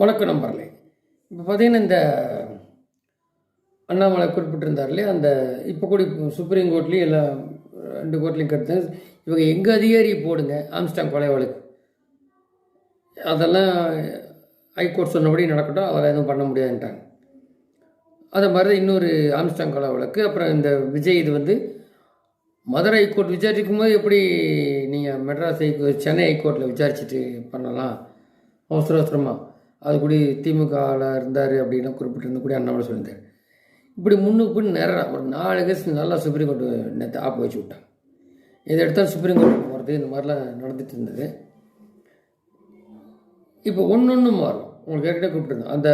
வணக்கம் நம்பர்களே. இப்போ பார்த்தீங்கன்னா இந்த அண்ணாமலை குறிப்பிட்டிருந்தார் இல்லையா, அந்த இப்போ கூட சுப்ரீம் கோர்ட்லேயும் எல்லா 2 கோர்ட்லேயும் கருத்து இவங்க எங்கள் அதிகாரியை போடுங்க ஆம்ஸ்டாங் கொலை வழக்கு, அதெல்லாம் ஹைகோர்ட் சொன்னபடி நடக்கட்டும், அதெல்லாம் எதுவும் பண்ண முடியாதுன்ட்டாங்க. அதை மாதிரி தான் இன்னொரு ஆம்ஸ்டாங் கொலை வழக்கு. அப்புறம் இந்த விஜய் இது வந்து மதுரை ஹைகோர்ட் விசாரிக்கும் போது எப்படி நீங்கள் மெட்ராஸ் சென்னை ஹைகோர்ட்டில் விசாரிச்சுட்டு பண்ணலாம் அவசரமாக, அது கூட திமுகவில் இருந்தார் அப்படின்னு குறிப்பிட்டிருந்த கூட அண்ணாமலை சொல்லியிருந்தார். இப்படி முன்னுக்கு பின் நிறைய ஒரு 4 கேஸ் நல்லா சுப்ரீம் கோர்ட்டு நேற்று ஆப்பு வச்சு விட்டாங்க. இதை எடுத்தாலும் சுப்ரீம் கோர்ட்டுக்கு போகிறது இந்த மாதிரிலாம் நடந்துட்டு இருந்தது. இப்போ ஒன்று மாறும். உங்களுக்கு ஏற்கனவே கூப்பிட்டுருந்தோம், அந்த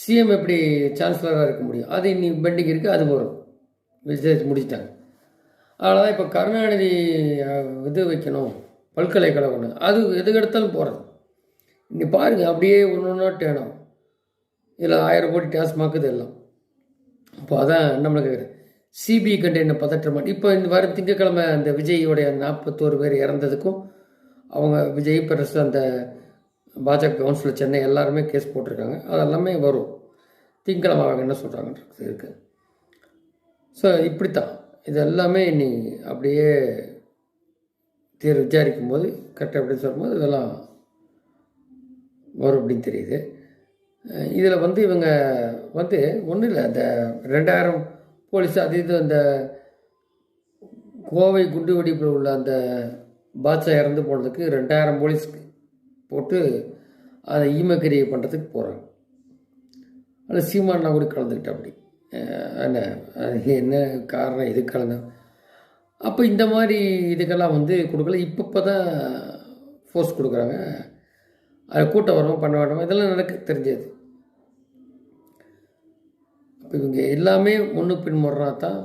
சிஎம் எப்படி சான்சலராக இருக்க முடியும், அது இன்னைக்கு பெண்டிங் இருக்குது, அது வரும், விசாரிச்சு முடிச்சிட்டாங்க. அதனால் தான் இப்போ கருணாநிதி இது வைக்கணும் பல்கலைக்கழகம்னு, அது எதுக்கு எடுத்தாலும் போகிறது. இங்கே பாருங்கள், அப்படியே ஒன்று டேனம் இதில் 1000 கோடி டாஸ்மாக்குது எல்லாம். இப்போ அதான் நம்மளுக்கு சிபிஐ கண்டெய்னர் பதற்றமாக இப்போ இந்த வாரம் திங்கக்கிழமை அந்த விஜயோடைய 41 பேர் இறந்ததுக்கும் அவங்க விஜய் பெருசு அந்த பாஜக கவுன்சிலர் சென்னை எல்லாருமே கேஸ் போட்டிருக்காங்க. அதெல்லாமே வரும் திங்கக்கிழமை அவங்க என்ன சொல்கிறாங்கன்றது இருக்குது. ஸோ இப்படித்தான் இது எல்லாமே நீ அப்படியே விசாரிக்கும் போது கரெக்டாக அப்படின்னு சொல்லும்போது இதெல்லாம் வரும் அப்படின்னு தெரியுது. இதில் வந்து இவங்க வந்து ஒன்றும் இல்லை, அந்த 2000 போலீஸ் அது இது அந்த கோவை குண்டு வெடிப்பில் உள்ள அந்த பாட்சா இறந்து போனதுக்கு 2000 போலீஸ் போட்டு அதை ஈமக்கிரியை பண்ணுறதுக்கு போகிறாங்க. அதில் சீமானா கூட கலந்துக்கிட்ட அப்படி என்ன காரணம் இது கலந்து. அப்போ இந்த மாதிரி இதுக்கெல்லாம் வந்து கொடுக்கல, இப்போ தான் ஃபோர்ஸ் கொடுக்குறாங்க. அது கூட்டம் வரணும் பண்ண வேண்டாம் இதெல்லாம் நடக்க தெரிஞ்சது. அப்போ இவங்க எல்லாமே முன்னு பின் முறையாக தான்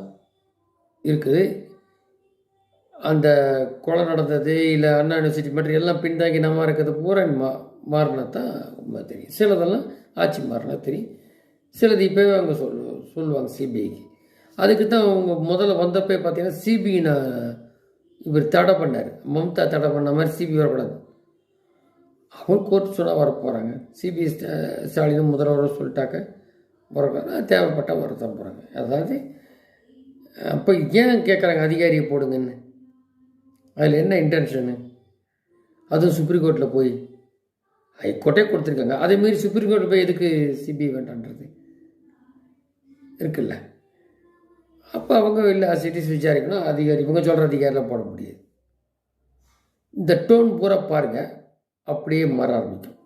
இருக்குது. அந்த கொலை நடந்தது இல்லை அண்ணா யூனிவர்சிட்டி மற்றும் எல்லாம் பின்தாங்கி நம்ம இருக்கிறது பூரா மாறினா தான் உண்மை தெரியும். சிலதெல்லாம் ஆட்சி மாறினா தெரியும், சிலது இப்போவே அவங்க சொல்லுவாங்க சிபிஐக்கு. அதுக்கு தான் அவங்க முதல்ல வந்தப்போ பார்த்தீங்கன்னா சிபிஐ இவர் தடை பண்ணார், மம்தா தடை பண்ண மாதிரி சிபிஐ வரக்கூடாது. அவங்க கோர்ட்டு சொன்னால் வரப்போகிறாங்க. சிபிஐ ஸ்டாலினும் முதல்வர் சொல்லிட்டாக்க வரக்கூடாது, தேவைப்பட்டால் வரத்தான் போகிறாங்க. அதாவது அப்போ ஏன் கேட்குறாங்க அதிகாரியை போடுங்கன்னு, அதில் என்ன இன்டென்ஷனு? அதுவும் சுப்ரீம் கோர்ட்டில் போய் ஹைகோர்ட்டே கொடுத்துருக்காங்க, அதேமாரி சுப்ரீம் கோர்ட்டில் போய் எதுக்கு சிபிஐ வேண்டான்றது இருக்குல்ல. அப்போ அவங்க இல்லை சிட்டிஸ் விசாரிக்கணும், அதிகாரி இவங்க சொல்கிற அதிகாரிலாம் போட முடியாது. இந்த டோன் பூரா பாருங்கள் அப்படியே மாற ஆரம்பிக்கும்.